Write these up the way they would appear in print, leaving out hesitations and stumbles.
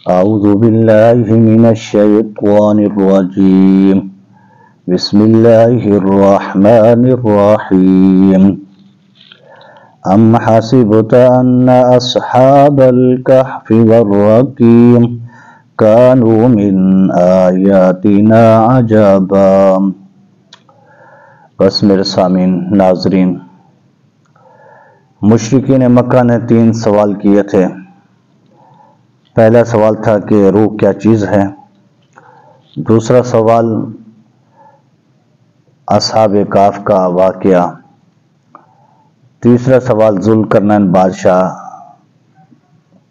أعوذ بالله من الشيطان الرجيم بسم الله الرحمن الرحيم أم حسبت أن أصحاب الكهف والرقيم كانوا من آياتنا عجبا۔ بس میرے سامعین ناظرین، مشرکین مکہ نے 3 سوال کیے تھے۔ پہلا سوال تھا کہ روح کیا چیز ہے، دوسرا سوال اصحاب کہف کا واقعہ، تیسرا سوال ذوالقرنین بادشاہ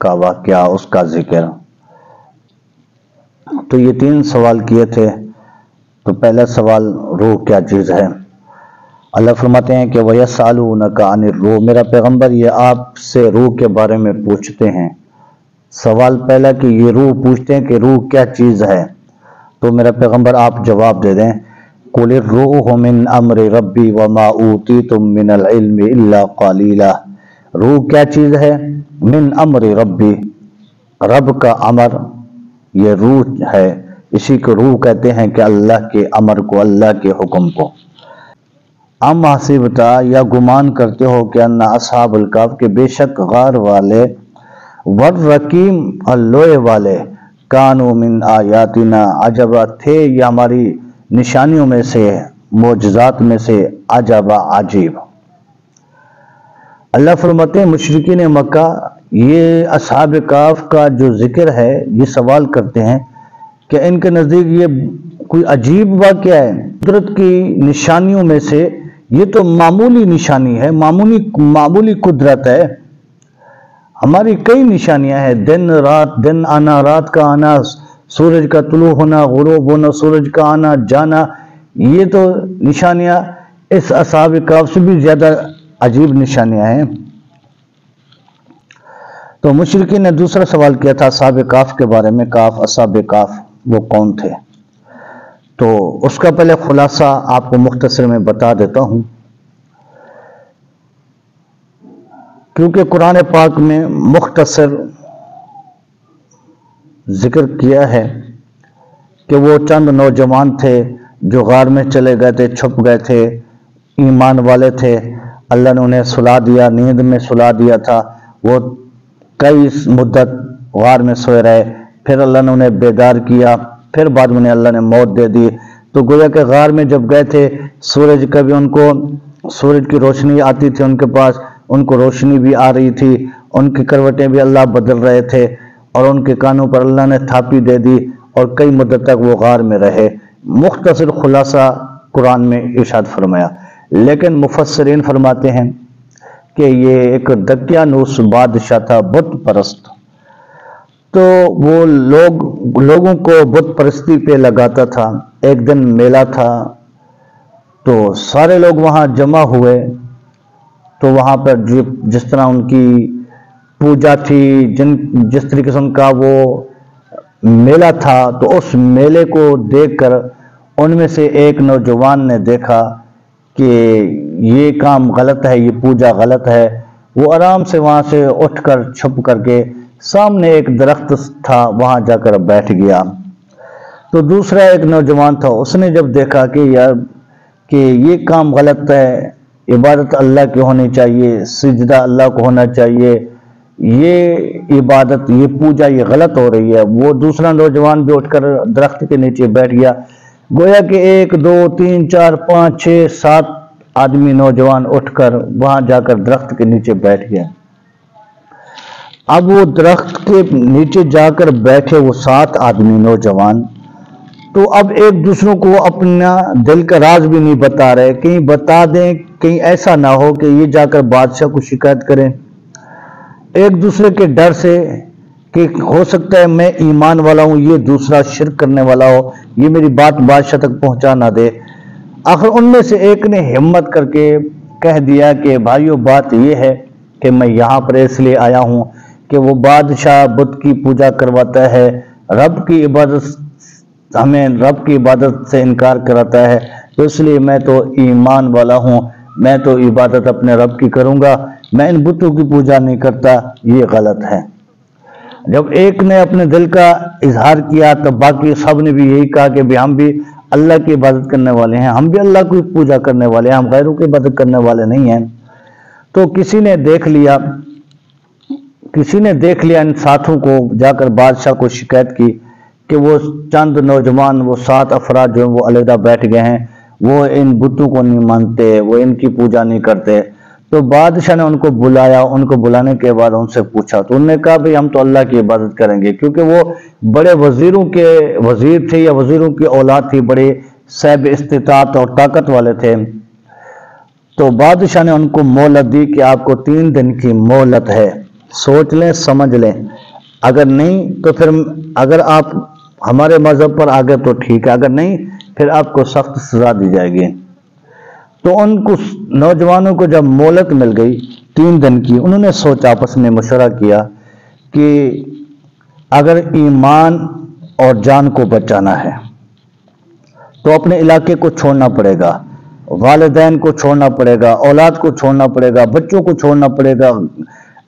کا واقعہ، اس کا ذکر۔ تو یہ 3 سوال کیے تھے۔ تو پہلا سوال روح کیا چیز ہے۔ اللہ فرماتے ہیں کہ وَيَسْأَلُونَكَ عَنِ الرُّوحِ، میرا پیغمبر یہ آپ سے روح کے بارے میں پوچھتے ہیں۔ سوال پہلا کہ یہ روح پوچھتے ہیں کہ روح کیا چیز ہے، تو میرا پیغمبر آپ جواب دے دیں، قُلِ الرُّوحُ مِنْ أَمْرِ رَبِّي وَمَا أُوتِيتُم مِّنَ الْعِلْمِ إِلَّا قَلِيلًا۔ روح کیا چیز ہے؟ من امر ربی، رب کا امر، یہ روح ہے، اسی کو روح کہتے ہیں کہ اللہ کے امر کو، اللہ کے حکم کو۔ ام حسبتا، یا گمان کرتے ہو کہ ان اصحاب الکہف، کہ بے شک غار والے، والرقیم اور لوہے والے، کانوا من آیاتنا عجبا، تھے یہ ہماری نشانیوں میں سے، معجزات میں سے، عجبا عجیب۔ اللہ فرماتے ہیں مشرکین مکہ یہ اصحاب کہف کا جو ذکر ہے، یہ سوال کرتے ہیں کہ ان کے نزدیک یہ کوئی عجیب واقعہ ہے، قدرت کی نشانیوں میں سے یہ تو معمولی نشانی ہے، معمولی قدرت ہے۔ ہماری کئی نشانیاں ہیں، دن رات، دن آنا رات کا آنا، سورج کا طلوع ہونا غروب ہونا، سورج کا آنا جانا، یہ تو نشانیاں اس اصحاب کہف سے بھی زیادہ عجیب نشانیاں ہیں۔ تو مشرکین نے دوسرا سوال کیا تھا اصحاب کہف کے بارے میں، اصحاب کہف وہ کون تھے؟ تو اس کا پہلے خلاصہ آپ کو مختصر میں بتا دیتا ہوں، کیونکہ قرآن پاک میں مختصر ذکر کیا ہے کہ وہ چند نوجوان تھے جو غار میں چلے گئے تھے، چھپ گئے تھے، ایمان والے تھے، اللہ نے انہیں سلا دیا، نیند میں سلا دیا تھا، وہ کئی مدت غار میں سوئے رہے، پھر اللہ نے انہیں بیدار کیا، پھر بعد میں انہیں اللہ نے موت دے دی۔ تو گویا کہ غار میں جب گئے تھے، سورج کبھی ان کو، سورج کی روشنی آتی تھی ان کے پاس، ان کو روشنی بھی آ رہی تھی، ان کی کروٹیں بھی اللہ بدل رہے تھے، اور ان کے کانوں پر اللہ نے تھاپی دے دی، اور کئی مدت تک وہ غار میں رہے۔ مختصر خلاصہ قرآن میں ارشاد فرمایا۔ لیکن مفسرین فرماتے ہیں کہ یہ ایک دقیانوس بادشاہ تھا، بت پرست، تو وہ لوگوں کو بت پرستی پہ لگاتا تھا۔ ایک دن میلہ تھا، تو سارے لوگ وہاں جمع ہوئے، تو وہاں پر جس طرح ان کی پوجا تھی، جس طریقے سے ان کا وہ میلہ تھا، تو اس میلے کو دیکھ کر ان میں سے ایک نوجوان نے دیکھا کہ یہ کام غلط ہے، یہ پوجا غلط ہے۔ وہ آرام سے وہاں سے اٹھ کر چھپ کر کے سامنے ایک درخت تھا، وہاں جا کر بیٹھ گیا۔ تو دوسرا ایک نوجوان تھا، اس نے جب دیکھا کہ یار کہ یہ کام غلط ہے، عبادت اللہ کی ہونی چاہیے، سجدہ اللہ کو ہونا چاہیے، یہ عبادت، یہ پوجا یہ غلط ہو رہی ہے، وہ دوسرا نوجوان بھی اٹھ کر درخت کے نیچے بیٹھ گیا۔ گویا کہ 1 2 3 4 5 6 7 آدمی نوجوان اٹھ کر وہاں جا کر درخت کے نیچے بیٹھ گیا۔ اب وہ درخت کے نیچے جا کر بیٹھے وہ 7 آدمی نوجوان، تو اب ایک دوسروں کو اپنا دل کا راز بھی نہیں بتا رہے، کہیں بتا دیں، کہیں ایسا نہ ہو کہ یہ جا کر بادشاہ کو شکایت کریں، ایک دوسرے کے ڈر سے کہ ہو سکتا ہے میں ایمان والا ہوں، یہ دوسرا شرک کرنے والا ہو، یہ میری بات بادشاہ تک پہنچا نہ دے۔ آخر ان میں سے ایک نے ہمت کر کے کہہ دیا کہ بھائیو بات یہ ہے کہ میں یہاں پر اس لیے آیا ہوں کہ وہ بادشاہ بت کی پوجا کرواتا ہے، رب کی عبادت سے انکار کراتا ہے، تو اس لیے میں تو ایمان والا ہوں، میں تو عبادت اپنے رب کی کروں گا، میں ان بتوں کی پوجا نہیں کرتا، یہ غلط ہے۔ جب ایک نے اپنے دل کا اظہار کیا تو باقی سب نے بھی یہی کہا کہ ہم بھی اللہ کی عبادت کرنے والے ہیں، ہم بھی اللہ کی پوجا کرنے والے ہیں، ہم غیروں کی عبادت کرنے والے نہیں ہیں۔ تو کسی نے دیکھ لیا ان ساتھوں کو، جا کر بادشاہ کو شکایت کی کہ وہ چند نوجوان، وہ 7 افراد جو ہیں وہ علیحدہ بیٹھ گئے ہیں، وہ ان بتوں کو نہیں مانتے، وہ ان کی پوجا نہیں کرتے۔ تو بادشاہ نے ان کو بلایا، ان کو بلانے کے بعد ان سے پوچھا تو انہوں نے کہا بھئی ہم تو اللہ کی عبادت کریں گے، کیونکہ وہ بڑے وزیروں کے وزیر تھے یا وزیروں کی اولاد تھی، بڑے صاحب استطاعت اور طاقت والے تھے۔ تو بادشاہ نے ان کو مہلت دی کہ آپ کو 3 دن کی مہلت ہے، سوچ لیں سمجھ لیں، اگر نہیں تو پھر اگر آپ ہمارے مذہب پر آگے تو ٹھیک ہے، اگر نہیں پھر آپ کو سخت سزا دی جائے گی۔ تو ان کو نوجوانوں کو جب مہلت مل گئی 3 دن کی، انہوں نے سوچا، آپس میں مشورہ کیا کہ اگر ایمان اور جان کو بچانا ہے تو اپنے علاقے کو چھوڑنا پڑے گا، والدین کو چھوڑنا پڑے گا، اولاد کو چھوڑنا پڑے گا، بچوں کو چھوڑنا پڑے گا،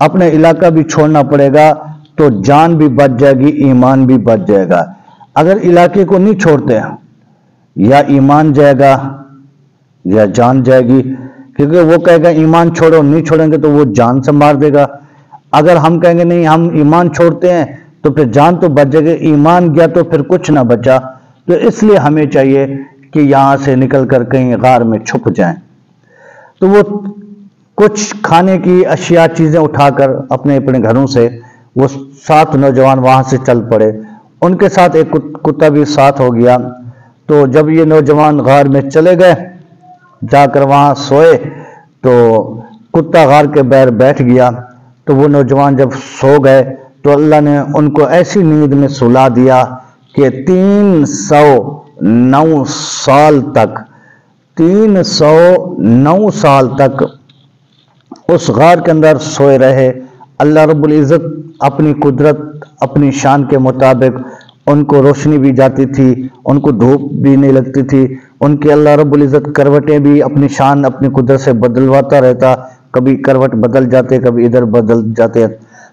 اپنے علاقہ بھی چھوڑنا پڑے گا، تو جان بھی بچ جائے گی، ایمان بھی بچ جائے گا۔ اگر علاقے کو نہیں چھوڑتے یا ایمان جائے گا یا جان جائے گی، کیونکہ وہ کہے گا ایمان چھوڑو، نہیں چھوڑیں گے تو وہ جان سے مار دے گا۔ اگر ہم کہیں گے نہیں ہم ایمان چھوڑتے ہیں تو پھر جان تو بچ جائے گی، ایمان گیا تو پھر کچھ نہ بچا۔ تو اس لیے ہمیں چاہیے کہ یہاں سے نکل کر کہیں غار میں چھپ جائیں۔ تو وہ کچھ کھانے کی اشیاء چیزیں اٹھا کر اپنے گھروں سے وہ 7 نوجوان وہاں سے چل پڑے، ان کے ساتھ ایک کتا بھی ساتھ ہو گیا۔ تو جب یہ نوجوان غار میں چلے گئے، جا کر وہاں سوئے تو کتا غار کے باہر بیٹھ گیا۔ تو وہ نوجوان جب سو گئے تو اللہ نے ان کو ایسی نیند میں سلا دیا کہ 309 سال تک اس غار کے اندر سوئے رہے۔ اللہ رب العزت اپنی قدرت، اپنی شان کے مطابق ان کو روشنی بھی جاتی تھی، ان کو دھوپ بھی نہیں لگتی تھی، ان کے اللہ رب العزت کروٹیں بھی اپنی شان، اپنی قدرت سے بدلواتا رہتا، کبھی کروٹ بدل جاتے، کبھی ادھر بدل جاتے۔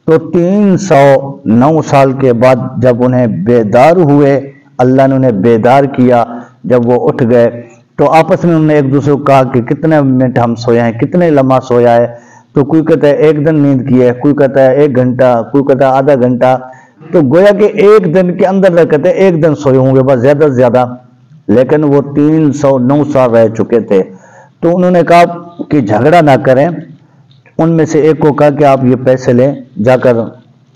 تو 309 سال کے بعد جب انہیں بیدار ہوئے، اللہ نے انہیں بیدار کیا، جب وہ اٹھ گئے تو آپس میں انہوں نے ایک دوسرے کو کہا کہ کتنے منٹ ہم سویا ہیں، کتنے لمحہ سویا ہے۔ تو کوئی کہتا ہے 1 دن نیند کی ہے، کوئی کہتا ہے 1 گھنٹہ، کوئی کہتا ہے آدھا گھنٹہ۔ تو گویا کہ 1 دن کے اندر کہتے ہیں 1 دن سوئے ہوں گے بس، زیادہ سے زیادہ، لیکن وہ 309 سال رہ چکے تھے۔ تو انہوں نے کہا کہ جھگڑا نہ کریں۔ ان میں سے ایک کو کہا کہ آپ یہ پیسے لیں، جا کر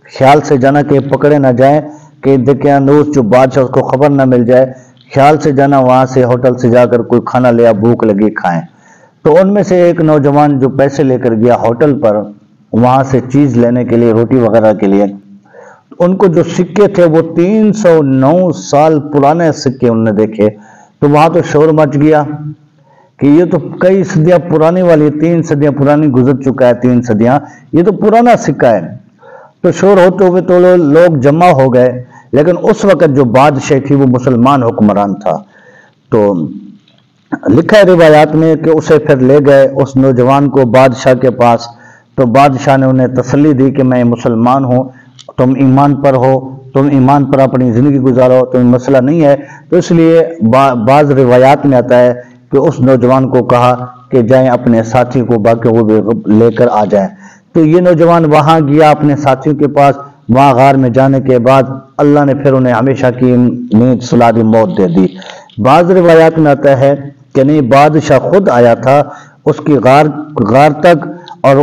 خیال سے جانا کہ پکڑے نہ جائیں، کہ دقیانوس جو بادشاہ اس کو خبر نہ مل جائے، خیال سے جانا، وہاں سے ہوٹل سے جا کر کوئی کھانا لیا، بھوک لگی کھائیں۔ تو ان میں سے ایک نوجوان جو پیسے لے کر گیا ہوٹل پر، وہاں سے چیز لینے کے لیے، روٹی وغیرہ کے لیے، ان کو جو سکے تھے وہ 309 سال پرانے سکے انہوں نے دیکھے۔ تو وہاں تو شور مچ گیا کہ یہ تو کئی صدیاں پرانی والی، 3 صدیاں پرانی گزر چکا ہے، 3 صدیاں، یہ تو پرانا سکہ ہے۔ تو شور ہوتے ہوئے تو لوگ جمع ہو گئے، لیکن اس وقت جو بادشاہ تھی وہ مسلمان حکمران تھا۔ تو لکھا ہے روایات میں کہ اسے پھر لے گئے اس نوجوان کو بادشاہ کے پاس۔ تو بادشاہ نے انہیں تسلی دی کہ میں مسلمان ہوں، تم ایمان پر ہو، تم ایمان پر اپنی زندگی گزارو، تمہیں مسئلہ نہیں ہے۔ تو اس لیے بعض روایات میں آتا ہے کہ اس نوجوان کو کہا کہ جائیں اپنے ساتھی کو باقی وہ بھی لے کر آ جائیں۔ تو یہ نوجوان وہاں گیا اپنے ساتھیوں کے پاس، وہاں غار میں جانے کے بعد اللہ نے پھر انہیں ہمیشہ کی نیند سلا دی، موت دے دی۔ بعض روایات میں آتا ہے کہ نہیں، بادشاہ خود آیا تھا اس کی غار تک، اور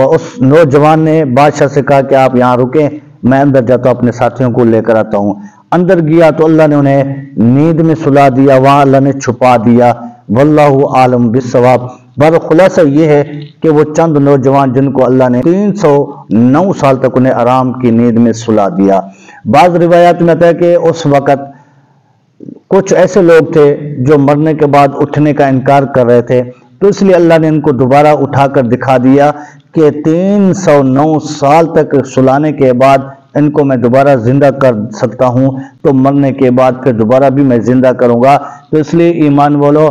اس نوجوان نے بادشاہ سے کہا کہ آپ یہاں رکیں، میں اندر جاتا ہوں، اپنے ساتھیوں کو لے کر آتا ہوں۔ اندر گیا تو اللہ نے انہیں نیند میں سلا دیا، وہاں اللہ نے چھپا دیا۔ واللہ عالم بالصواب۔ بہر خلاصہ یہ ہے کہ وہ چند نوجوان جن کو اللہ نے 309 سال تک انہیں آرام کی نیند میں سلا دیا۔ بعض روایات میں آتا ہے کہ اس وقت کچھ ایسے لوگ تھے جو مرنے کے بعد اٹھنے کا انکار کر رہے تھے، تو اس لیے اللہ نے ان کو دوبارہ اٹھا کر دکھا دیا کہ 309 سال تک سلانے کے بعد ان کو میں دوبارہ زندہ کر سکتا ہوں، تو مرنے کے بعد پھر دوبارہ بھی میں زندہ کروں گا۔ تو اس لیے ایمان والو،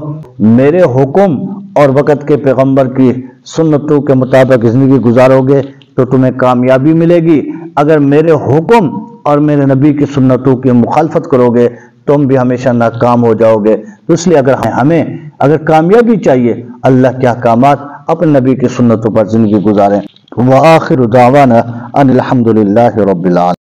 میرے حکم اور وقت کے پیغمبر کی سنتوں کے مطابق زندگی گزارو گے تو تمہیں کامیابی ملے گی، اگر میرے حکم اور میرے نبی کی سنتوں کی مخالفت کرو گے تم بھی ہمیشہ ناکام ہو جاؤ گے۔ تو اس لیے ہمیں اگر کامیابی چاہیے اللہ کے احکامات اپنے نبی کی سنتوں پر زندگی گزاریں۔ وآخر دعوانا ان الحمد للہ رب العالمین۔